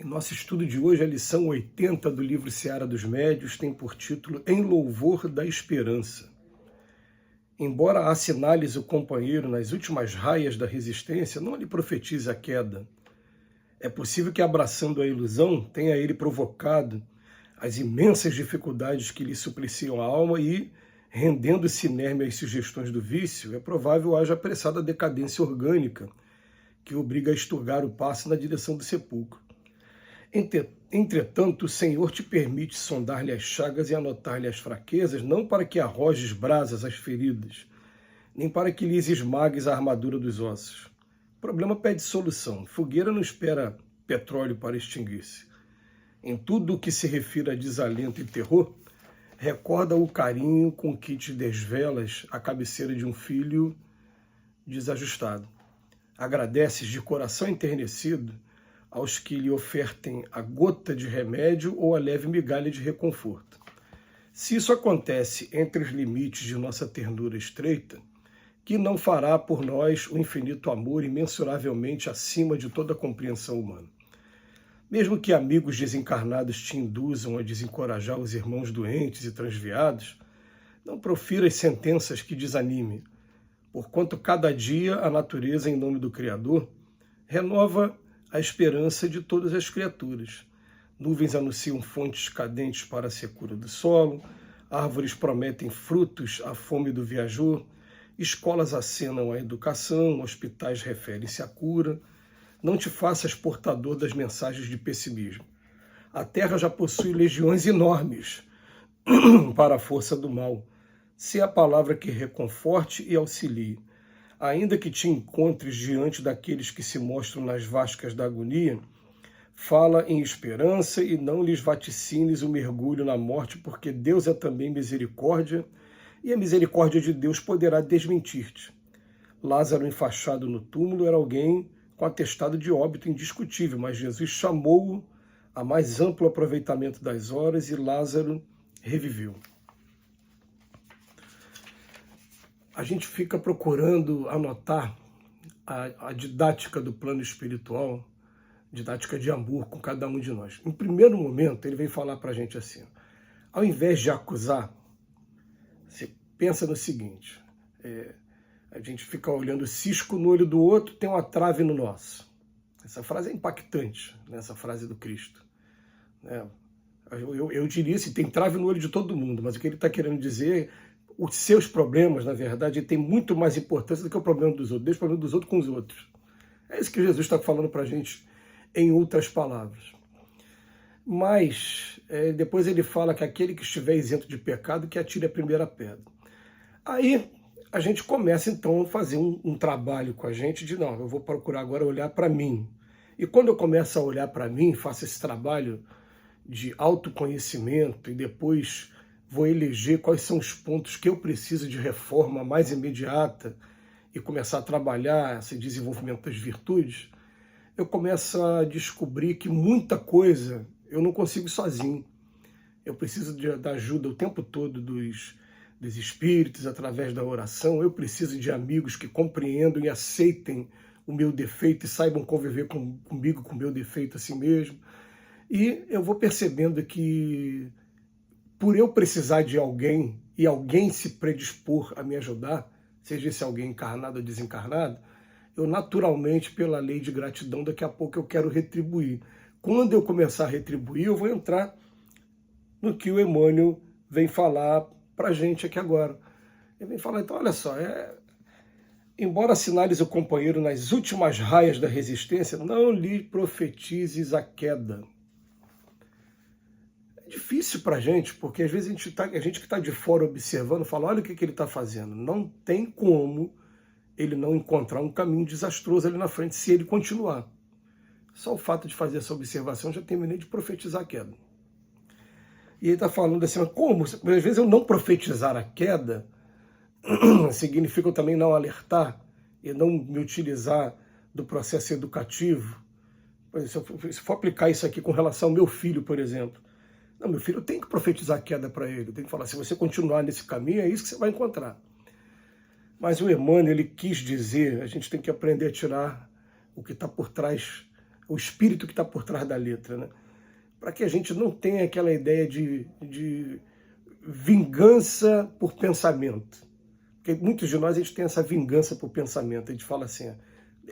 Nosso estudo de hoje, a lição 80 do livro Seara dos Médios, tem por título Em Louvor da Esperança. Embora assinales o companheiro nas últimas raias da resistência, não lhe profetize a queda. É possível que, abraçando a ilusão, tenha ele provocado as imensas dificuldades que lhe supliciam a alma e, rendendo-se inerme às sugestões do vício, é provável haja apressada decadência orgânica que obriga a esturgar o passo na direção do sepulcro. Entretanto, o Senhor te permite sondar-lhe as chagas e anotar-lhe as fraquezas, não para que arrojes brasas às feridas, nem para que lhes esmagues a armadura dos ossos. O problema pede solução. Fogueira não espera petróleo para extinguir-se. Em tudo o que se refere a desalento e terror, recorda o carinho com que te desvelas a cabeceira de um filho desajustado. Agradeces de coração enternecido aos que lhe ofertem a gota de remédio ou a leve migalha de reconforto. Se isso acontece entre os limites de nossa ternura estreita, que não fará por nós o infinito amor imensuravelmente acima de toda a compreensão humana? Mesmo que amigos desencarnados te induzam a desencorajar os irmãos doentes e transviados, não profiras sentenças que desanimem, porquanto cada dia a natureza, em nome do Criador, renova a esperança de todas as criaturas. Nuvens anunciam fontes cadentes para a secura do solo, árvores prometem frutos à fome do viajor, escolas acenam a educação, hospitais referem-se à cura. Não te faças portador das mensagens de pessimismo. A terra já possui legiões enormes para a força do mal. Se a palavra que reconforte e auxilie. Ainda que te encontres diante daqueles que se mostram nas vascas da agonia, fala em esperança e não lhes vaticines o mergulho na morte, porque Deus é também misericórdia, e a misericórdia de Deus poderá desmentir-te. Lázaro enfaixado no túmulo era alguém com atestado de óbito indiscutível, mas Jesus chamou-o a mais amplo aproveitamento das horas e Lázaro reviveu. A gente fica procurando anotar a didática do plano espiritual, didática de amor com cada um de nós. Em primeiro momento, ele vem falar para a gente assim, ao invés de acusar, você pensa no seguinte, a gente fica olhando o cisco no olho do outro, tem uma trave no nosso. Essa frase é impactante, né, essa frase do Cristo. Eu diria assim, tem trave no olho de todo mundo, mas o que ele está querendo dizer, os seus problemas, na verdade, têm muito mais importância do que o problema dos outros. Deixa o problema dos outros com os outros. É isso que Jesus está falando para a gente, em outras palavras. Mas, depois ele fala que aquele que estiver isento de pecado, que atire a primeira pedra. Aí, a gente começa, então, a fazer um trabalho com a gente de, não, eu vou procurar agora olhar para mim. E quando eu começo a olhar para mim, faço esse trabalho de autoconhecimento e depois vou eleger quais são os pontos que eu preciso de reforma mais imediata e começar a trabalhar esse desenvolvimento das virtudes, eu começo a descobrir que muita coisa eu não consigo sozinho. Eu preciso da ajuda o tempo todo dos espíritos, através da oração. Eu preciso de amigos que compreendam e aceitem o meu defeito e saibam conviver comigo, com o meu defeito assim mesmo. E eu vou percebendo que, por eu precisar de alguém e alguém se predispor a me ajudar, seja esse alguém encarnado ou desencarnado, eu naturalmente, pela lei de gratidão, daqui a pouco eu quero retribuir. Quando eu começar a retribuir, eu vou entrar no que o Emmanuel vem falar para a gente aqui agora. Ele vem falar, então, olha só, embora assinales o companheiro nas últimas raias da resistência, não lhe profetizes a queda. É difícil para a gente, porque às vezes a gente que está de fora observando, fala, olha o que ele está fazendo. Não tem como ele não encontrar um caminho desastroso ali na frente, se ele continuar. Só o fato de fazer essa observação, já terminei de profetizar a queda. E ele está falando assim, mas como? Às vezes eu não profetizar a queda significa eu também não alertar e não me utilizar do processo educativo. Se eu for aplicar isso aqui com relação ao meu filho, por exemplo, não, meu filho tem que profetizar a queda para ele, tem que falar, se você continuar nesse caminho, é isso que você vai encontrar. Mas o Emmanuel, ele quis dizer, a gente tem que aprender a tirar o que está por trás o espírito que está por trás da letra, né? Para que a gente não tenha aquela ideia de vingança por pensamento. Porque muitos de nós, a gente tem essa vingança por pensamento. A gente fala assim,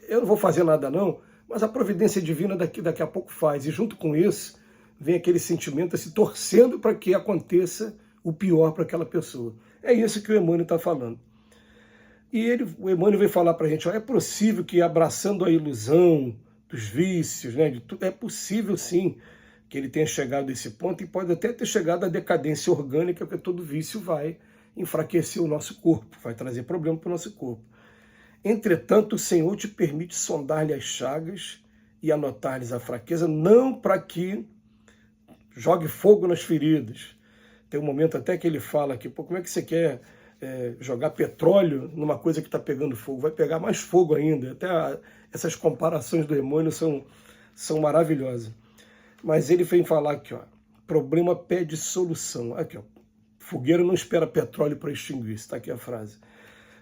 eu não vou fazer nada não, mas a providência divina daqui a pouco faz. E junto com isso, vem aquele sentimento se torcendo para que aconteça o pior para aquela pessoa. É isso que o Emmanuel está falando. E o Emmanuel vem falar para a gente, é possível que abraçando a ilusão dos vícios, né, é possível sim que ele tenha chegado a esse ponto e pode até ter chegado à decadência orgânica, porque todo vício vai enfraquecer o nosso corpo, vai trazer problema para o nosso corpo. Entretanto, o Senhor te permite sondar-lhe as chagas e anotar-lhes a fraqueza, não para que jogue fogo nas feridas. Tem um momento até que ele fala aqui, como é que você quer jogar petróleo numa coisa que está pegando fogo? Vai pegar mais fogo ainda. Até essas comparações do Emmanuel são maravilhosas. Mas ele vem falar aqui, ó, problema pede solução. Aqui, ó, fogueira não espera petróleo para extinguir, está aqui a frase.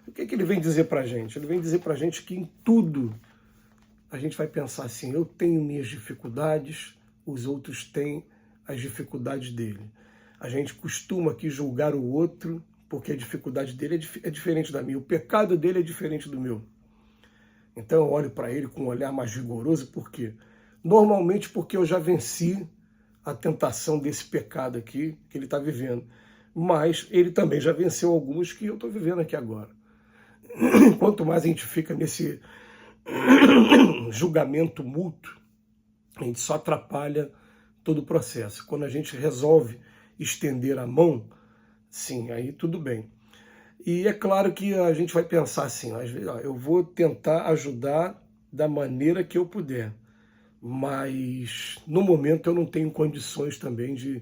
O que ele vem dizer para a gente? Ele vem dizer para a gente que em tudo a gente vai pensar assim, eu tenho minhas dificuldades, os outros têm as dificuldades dele. A gente costuma aqui julgar o outro porque a dificuldade dele é diferente da minha, o pecado dele é diferente do meu. Então eu olho para ele com um olhar mais rigoroso, por quê? Normalmente porque eu já venci a tentação desse pecado aqui que ele está vivendo. Mas ele também já venceu alguns que eu estou vivendo aqui agora. Quanto mais a gente fica nesse julgamento mútuo, a gente só atrapalha todo o processo. Quando a gente resolve estender a mão, sim, aí tudo bem. E é claro que a gente vai pensar assim, às vezes, eu vou tentar ajudar da maneira que eu puder, mas no momento eu não tenho condições também de,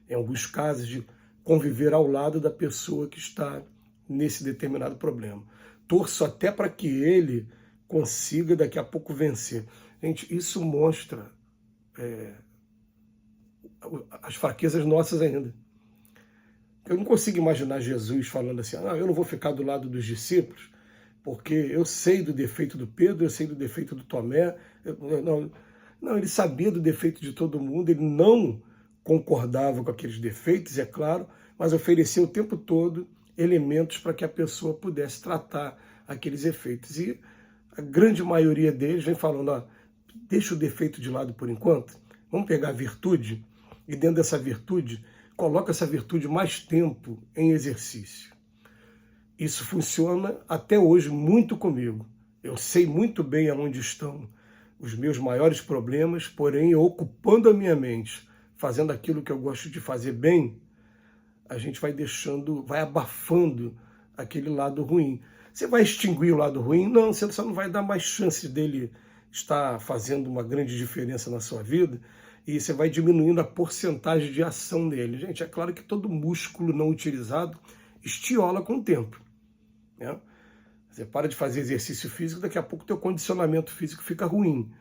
em alguns casos, de conviver ao lado da pessoa que está nesse determinado problema. Torço até para que ele consiga daqui a pouco vencer. Gente, isso mostra as fraquezas nossas ainda. Eu não consigo imaginar Jesus falando assim, eu não vou ficar do lado dos discípulos, porque eu sei do defeito do Pedro, eu sei do defeito do Tomé. Não, ele sabia do defeito de todo mundo, ele não concordava com aqueles defeitos, é claro, mas oferecia o tempo todo elementos para que a pessoa pudesse tratar aqueles efeitos. E a grande maioria deles vem falando, deixa o defeito de lado por enquanto, vamos pegar a virtude, e dentro dessa virtude, coloca essa virtude mais tempo em exercício. Isso funciona até hoje muito comigo. Eu sei muito bem aonde estão os meus maiores problemas, porém, ocupando a minha mente, fazendo aquilo que eu gosto de fazer bem, a gente vai deixando, vai abafando aquele lado ruim. Você vai extinguir o lado ruim? Não, você só não vai dar mais chance dele estar fazendo uma grande diferença na sua vida, e você vai diminuindo a porcentagem de ação dele. Gente, é claro que todo músculo não utilizado estiola com o tempo, né? Você para de fazer exercício físico, daqui a pouco o teu condicionamento físico fica ruim.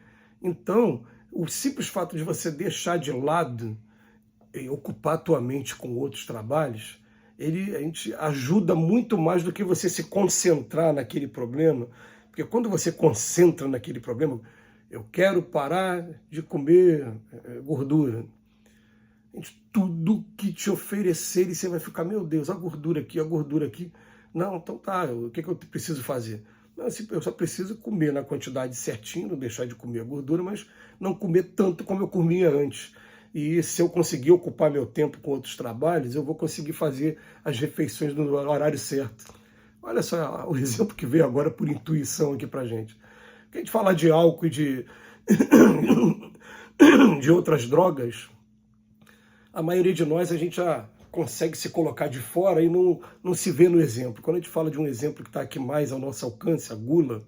Então, o simples fato de você deixar de lado e ocupar a tua mente com outros trabalhos, a gente ajuda muito mais do que você se concentrar naquele problema. Porque quando você concentra naquele problema, eu quero parar de comer gordura. Gente, tudo que te oferecerem, você vai ficar, meu Deus, a gordura aqui. Não, então tá, o que eu preciso fazer? Não, eu só preciso comer na quantidade certinha, não deixar de comer a gordura, mas não comer tanto como eu comia antes. E se eu conseguir ocupar meu tempo com outros trabalhos, eu vou conseguir fazer as refeições no horário certo. Olha só o exemplo que veio agora por intuição aqui pra gente. Porque a gente fala de álcool e de outras drogas, a maioria de nós a gente já consegue se colocar de fora e não se vê no exemplo. Quando a gente fala de um exemplo que está aqui mais ao nosso alcance, a gula,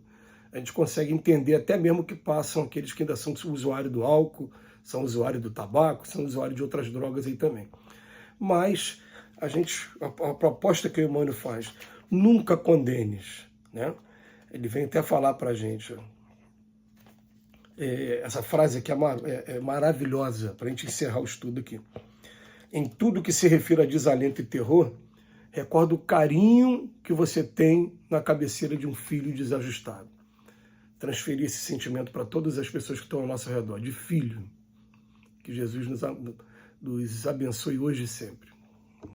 a gente consegue entender até mesmo o que passam aqueles que ainda são usuários do álcool, são usuários do tabaco, são usuários de outras drogas aí também. Mas a proposta que o Emmanuel faz, nunca condenes, né? Ele vem até falar para a gente, essa frase aqui é maravilhosa, para a gente encerrar o estudo aqui. Em tudo que se refere a desalento e terror, recorda o carinho que você tem na cabeceira de um filho desajustado. transferir esse sentimento para todas as pessoas que estão ao nosso redor, de filho. Que Jesus nos abençoe hoje e sempre.